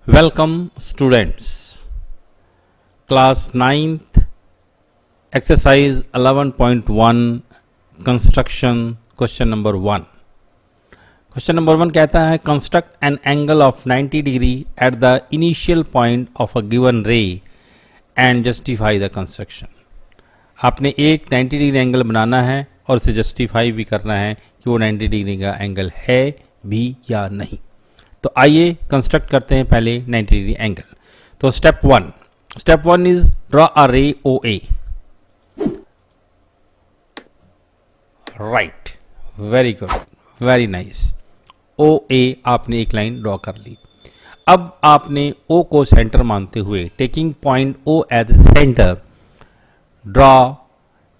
Welcome students, class 9th exercise 11.1 construction question number 1. Question number 1 कहता है construct an angle of 90 degree at the initial point of a given ray and justify the construction. आपने एक 90 degree angle बनाना है और उसे justify भी करना है कि वो 90 डिग्री का एंगल है भी या नहीं। तो आइए कंस्ट्रक्ट करते हैं पहले 90 डिग्री एंगल। तो step one is draw a ray O A. Right, very good, very nice. O A आपने एक लाइन ड्रॉ कर ली। अब आपने ओ को सेंटर मानते हुए taking point O as centre draw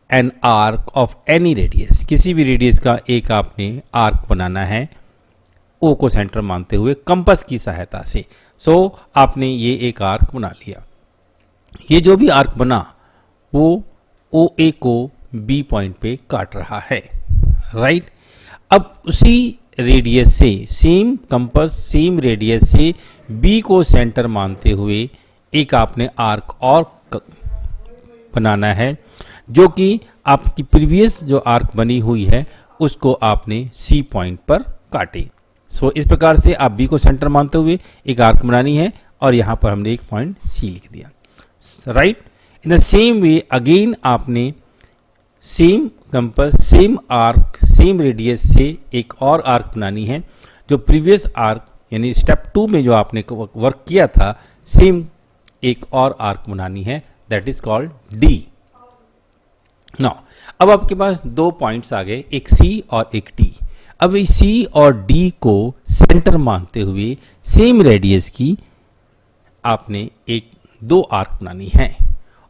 an arc of any radius, किसी भी रेडियस का एक आपने आर्क बनाना है ओ को सेंटर मानते हुए कंपास की सहायता से। सो आपने ये एक आर्क बना लिया। ये जो भी आर्क बना वो ओ ए को बी पॉइंट पे काट रहा है। राइट, अब उसी रेडियस से, सेम कंपास सेम रेडियस से बी को सेंटर मानते हुए एक आपने आर्क और बनाना है जो कि आपकी प्रीवियस जो आर्क बनी हुई है उसको आपने सी पॉइंट पर काटे। सो इस प्रकार से आप बी को सेंटर मानते हुए एक आर्क बनानी है और यहां पर हमने एक पॉइंट सी लिख दिया। Right, in the same way again आपने same compass same arc same radius से एक और आर्क बनानी है जो प्रीवियस आर्क यानी स्टेप 2 में जो आपने वर्क किया था सेम एक और आर्क बनानी है, that is called D. Now अब आपके पास दो पॉइंट्स आ गए, एक सी और एक डी। अब इस सी और डी को सेंटर मानते हुए सेम रेडियस की आपने एक दो आर्क बनानी है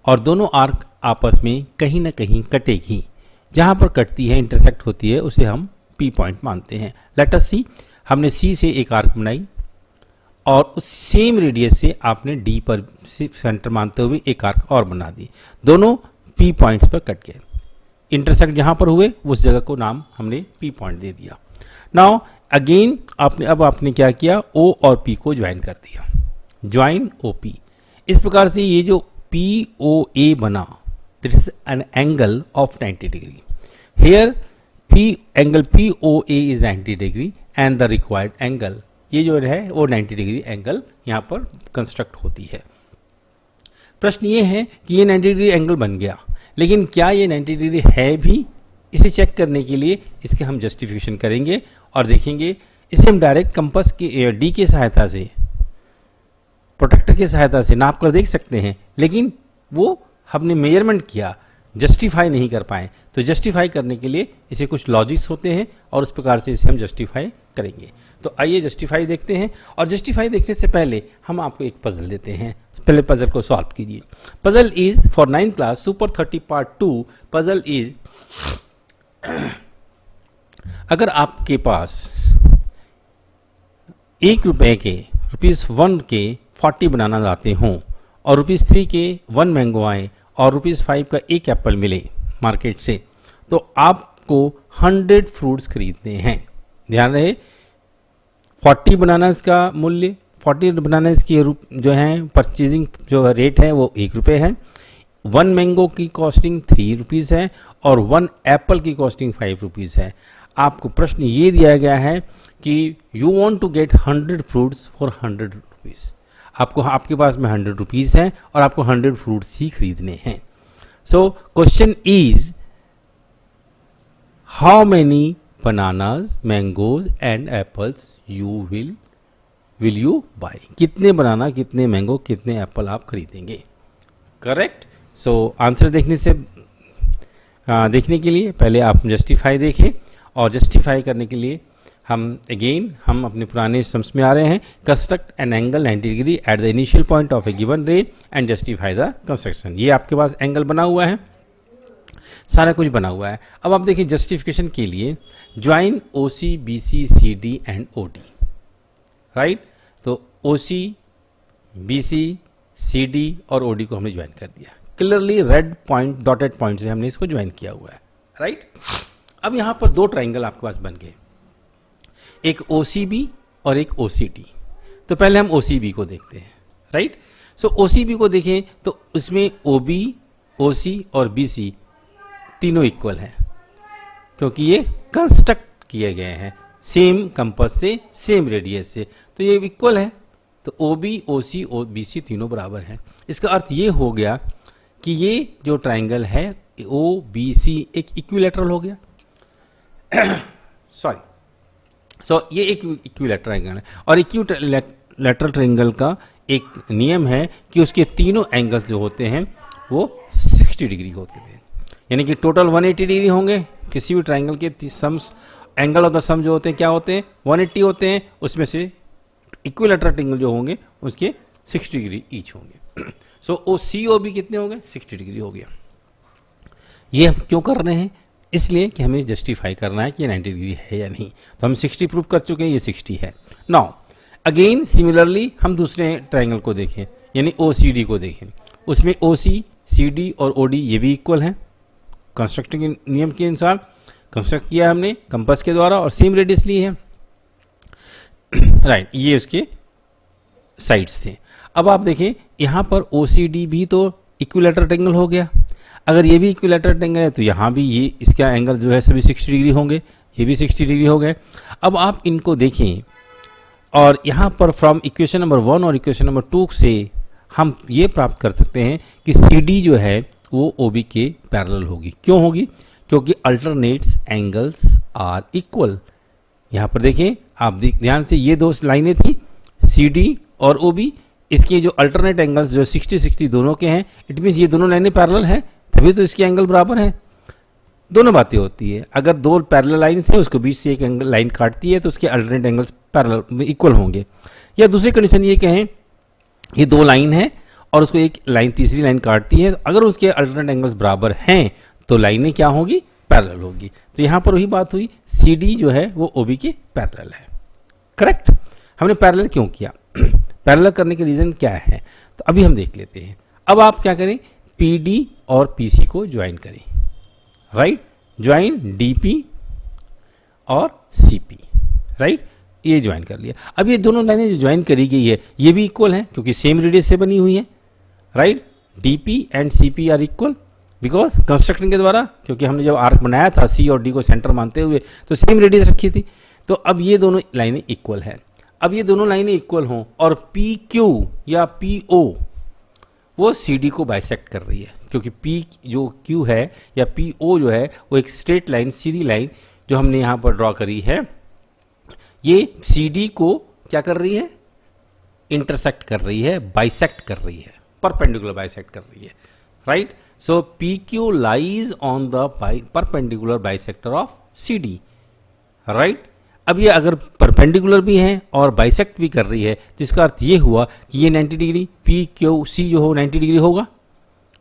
और दोनों आर्क आपस में कहीं ना कहीं कटेगी। जहां पर कटती है, इंटरसेक्ट होती है, उसे हम पी पॉइंट मानते हैं। लेट अस सी, हमने सी से एक आर्क बनाई और उस सेम रेडियस से आपने डी पर सेंटर मानते हुए एक आर्क और बना दी। दोनों पी पॉइंट्स पर कट गए। इंटरसेक्ट जहां पर हुए उस जगह को नाम हमने पी पॉइंट दे दिया। नाउ अगेन आपने क्या किया, ओ और पी को ज्वाइन कर दिया, ज्वाइन ओ पी। इस प्रकार से ये जो पी ओ ए बना, that is an angle of 90 degree. Here angle P O A is 90 degree and the required angle, ये जो है वो 90 डिग्री एंगल यहां पर कंस्ट्रक्ट होती है। प्रश्न ये है कि ये 90 डिग्री एंगल बन गया, लेकिन क्या ये 90 डिग्री है भी? इसे चेक करने के लिए इसके हम जस्टिफिकेशन करेंगे और देखेंगे। इसे हम डायरेक्ट कंपास के डी की सहायता से, प्रोटेक्टर की सहायता से नाप कर देख सकते हैं, लेकिन वो हमने मेजरमेंट किया, जस्टिफाई नहीं कर पाए। तो जस्टिफाई करने के लिए इसे कुछ लॉजिक्स होते हैं और उस प्रकार से इसे हम जस्टिफाई करेंगे। तो आइए जस्टिफाई देखते हैं। और जस्टिफाई देखने से पहले हम आपको एक पजल देते हैं, पहले पजल को सॉल्व कीजिए। Puzzle is for 9th class super 30 part 2। Puzzle is, अगर आपके पास ₹1 के ₹1 के 40 बनाना चाहते हों और ₹3 के 1 मैंगो आए और ₹5 का एक एप्पल मिले मार्केट से, तो आपको 100 फ्रूट्स खरीदने हैं। ध्यान रहे, 40 बनानास का मूल्य, 40 बनानास की जो है परचेजिंग जो रेट है वो ₹1 है, 1 मैंगो की कॉस्टिंग ₹3 है और 1 एप्पल की कॉस्टिंग ₹5 है। आपको प्रश्न ये दिया गया है कि you want to get 100 fruits for ₹100। आपको, आपके पास में ₹100 है और आपको 100 फ्रूट्स ही खरीदने हैं। So question is how many bananas, mangoes and apples you will you buy. कितने बनाना, कितने मैंगो, कितने एप्पल आप खरीदेंगे। करेक्ट। सो आंसर देखने के लिए पहले आप जस्टिफाई देखें और जस्टिफाई करने के लिए हम अपने पुराने सम्स में आ रहे हैं। Construct an angle 90 degree at the initial point of A given रे एंड जस्टिफाई द कंस्ट्रक्शन। ये आपके पास एंगल बना हुआ है, सारा कुछ बना हुआ है। अब आप देखिए जस्टिफिकेशन के लिए join O C B C C D and O D. Right, तो O C B C C D और ओ डी को हमने ज्वाइन कर दिया। Clearly red point, dotted point से हमने इसको ज्वाइन किया हुआ है। राइट, अब यहां पर दो ट्राइंगल आपके पास बन गए, एक OCB और एक OCD। तो पहले हम OCB को देखते हैं, राइट। सो OCB को देखें तो उसमें OB, OC और BC तीनों इक्वल हैं, क्योंकि ये कंस्ट्रक्ट किए गए हैं सेम कंपास से, सेम रेडियस से, तो ये इक्वल है। तो OB, OC और BC तीनों बराबर हैं। इसका अर्थ ये हो गया कि ये जो ट्राइंगल है OBC एक इक्विलैटरल हो गया। सो ये एक इक्विलैटरल ट्राइंगल है, और इक्विलैटरल ट्राइंगल का एक नियम है कि उसके तीनों एंगल्स जो होते हैं वो 60 डिग्री होते हैं, यानी कि टोटल 180 डिग्री होंगे। किसी भी ट्राइंगल के सम्स, एंगल ऑफ द सम जो होते हैं क्या होते हैं, 180 होते हैं। उसमें से इक्विलैटरल ट्राइंगल जो होंगे उसके 60 डिग्री ईच होंगे। सो OCOB कितने हो गए, 60 डिग्री हो गया। ये हम क्यों कर रहे हैं, इसलिए कि हमें जस्टिफाई करना है कि ये 90 डिग्री है या नहीं। तो हम 60 प्रूव कर चुके हैं, ये 60 है। नाउ अगेन सिमिलरली हम दूसरे ट्राइंगल को देखें, यानी OCD को देखें। उसमें OC, CD और OD ये भी इक्वल हैं, कंस्ट्रक्टिंग के नियम के अनुसार कंस्ट्रक्ट किया हमने कंपास के द्वारा, और सेम रेडियस ली है, राइट। ये उसके साइड्स थे। अब आप देखें यहाँ पर OCD भी तो इक्विलैटरल ट्रायंगल हो गया। अगर ये भी इक्विलैटरल ट्रायंगल है तो यहाँ भी ये इसका एंगल जो है सभी 60 डिग्री होंगे, ये भी 60 डिग्री हो गए। अब आप इनको देखें, और यहाँ पर फ्रॉम इक्वेशन नंबर 1 और इक्वेशन नंबर 2 से हम ये प्राप्त कर सकते हैं कि CD जो है वो OB के पैरेलल होगी। क्यों होगी, क्योंकि अल्टरनेट्स एंगल्स आर इक्वल। यहाँ पर देखें आप ध्यान से, ये दो लाइनें थी CD और OB, इसके जो अल्टरनेट एंगल्स जो 60-60 दोनों के हैं, इट मीन्स ये दोनों लाइनें पैरेलल हैं, तभी तो इसके एंगल बराबर हैं। दोनों बातें होती है, अगर दो पैरेलल लाइन्स हैं उसको बीच से एक एंगल लाइन काटती है तो उसके अल्टरनेट एंगल्स पैरेलल इक्वल होंगे। या दूसरी कंडीशन ये कहें, ये दो लाइन है और उसको एक लाइन तीसरी लाइन काटती है, अगर उसके अल्टरनेट एंगल्स बराबर हैं तो लाइनें क्या होगी, पैरेलल होगी। तो यहाँ पर वही बात हुई, CD जो है वो OB के पैरेलल है। करेक्ट। हमने पैरेलल क्यों किया, पैरेलल करने के रीज़न क्या है, तो अभी हम देख लेते हैं। अब आप क्या करें, PD और PC को ज्वाइन करें, राइट। ज्वाइन DP और CP, राइट। ये ज्वाइन कर लिया। अब ये दोनों लाइनें जो ज्वाइन करी गई है ये भी इक्वल है, क्योंकि सेम रेडियस से बनी हुई है, right. DP and CP are equal because constructing के द्वारा, क्योंकि हमने जब आर्क बनाया था C और D को सेंटर मानते हुए तो सेम रेडियस रखी थी। तो अब ये दोनों लाइनें इक्वल है। अब ये दोनों लाइनें इक्वल हों और PQ या PO वो CD को बाइसेक्ट कर रही है, क्योंकि P जो Q है या PO जो है वो एक स्ट्रेट लाइन, सीधी लाइन जो हमने यहाँ पर ड्रॉ करी है, ये CD को क्या कर रही है, इंटरसेक्ट कर रही है, बाइसेक्ट कर रही है, परपेंडिकुलर बाइसेक्ट कर रही है, right. So PQ lies on the perpendicular bisector of CD, right. अब ये अगर परपेंडिकुलर भी है और बाइसेक्ट भी कर रही है, जिसका अर्थ ये हुआ कि ये 90 डिग्री PQC जो हो 90 डिग्री होगा,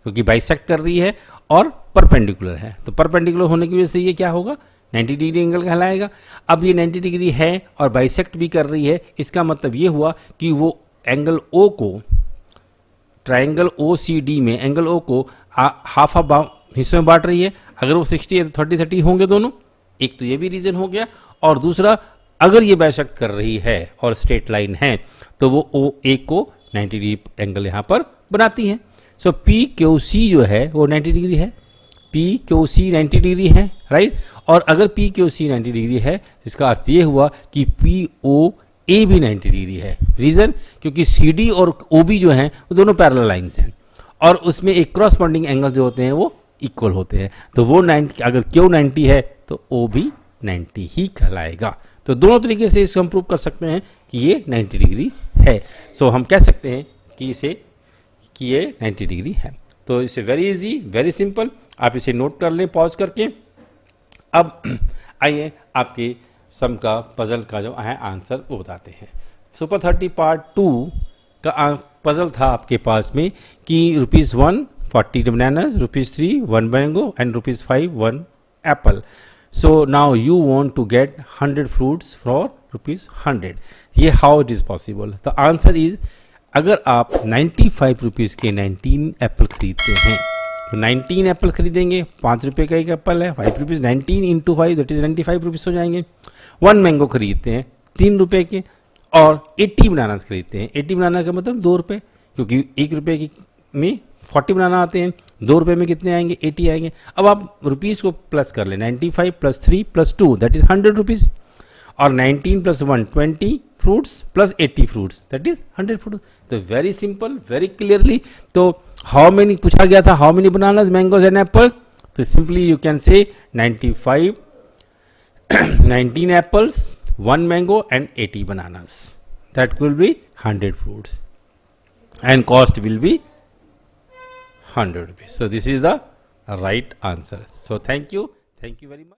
क्योंकि बाइसेक्ट कर रही है और परपेंडिकुलर है। तो परपेंडिकुलर होने की वजह से ये क्या होगा, 90 डिग्री एंगल कहलाएगा। अब ये 90 डिग्री है और बाइसेक्ट भी कर रही है, इसका मतलब ये हुआ कि वो एंगल O को, ट्राइंगल OCD में एंगल O को हाफ हिस्सों में बांट रही है। अगर वो 60 है तो 30-30 होंगे दोनों। एक तो ये भी रीजन हो गया, और दूसरा अगर ये बाइसेक्ट कर रही है और स्ट्रेट लाइन है तो वो OA को 90 डिग्री एंगल यहाँ पर बनाती है। सो PQC जो है वो 90 डिग्री है, PQC 90 डिग्री है, राइट। और अगर PQC 90 डिग्री है इसका अर्थ ये हुआ कि POA भी 90 डिग्री है। रीज़न, क्योंकि CD और OB जो हैं वो दोनों पैरेलल लाइंस हैं और उसमें एक क्रॉसपॉन्डिंग एंगल जो होते हैं वो इक्वल होते हैं। तो वो 90, अगर Q 90 है तो O भी 90 ही कहलाएगा। तो दोनों तरीके से इसको हम प्रूव कर सकते हैं कि ये 90 डिग्री है। सो हम कह सकते हैं कि ये 90 डिग्री है। तो इसे वेरी इजी, वेरी सिंपल, आप इसे नोट कर लें पॉज करके। अब आइए आपके सम का, पजल का जो है आंसर वो बताते हैं। सुपर 30 पार्ट 2 का पजल था आपके पास में कि ₹1 40 bananas, ₹3 1 mango and ₹5 1 Apple. So now you want to get 100 fruits for ₹100. ये how it is possible? The answer is, अगर आप 95 रुपीज़ के 19 एप्पल खरीदते हैं तो 19 एप्पल खरीदेंगे, 5 रुपये का एक एप्पल है, 5 रुपीज़, 19 × 5 दैट इज़ 95 रुपीज़ हो जाएंगे। 1 मैंगो खरीदते हैं 3 रुपये के और 80 बनाना खरीदते हैं। 80 बनाना का मतलब 2 रुपये, क्योंकि 1 रुपये की में 40 बनाना आते हैं, 2 रुपये में कितने आएंगे? 80 आएंगे। अब आप रुपीज़ को प्लस कर लें, 95 plus 3 plus 2 that is 100 rupees, और 19 plus 1 20 fruits plus 80 fruits that is 100 fruits. तो वेरी सिंपल, वेरी क्लियरली। तो हाउ मेनी पूछा गया था, how many bananas, mangoes and Apple, तो simply you can say 95 19 apples, 1 mango and 80 bananas. That will be 100 fruits and cost will be 100 rupees. So this is the right answer. So thank you very much.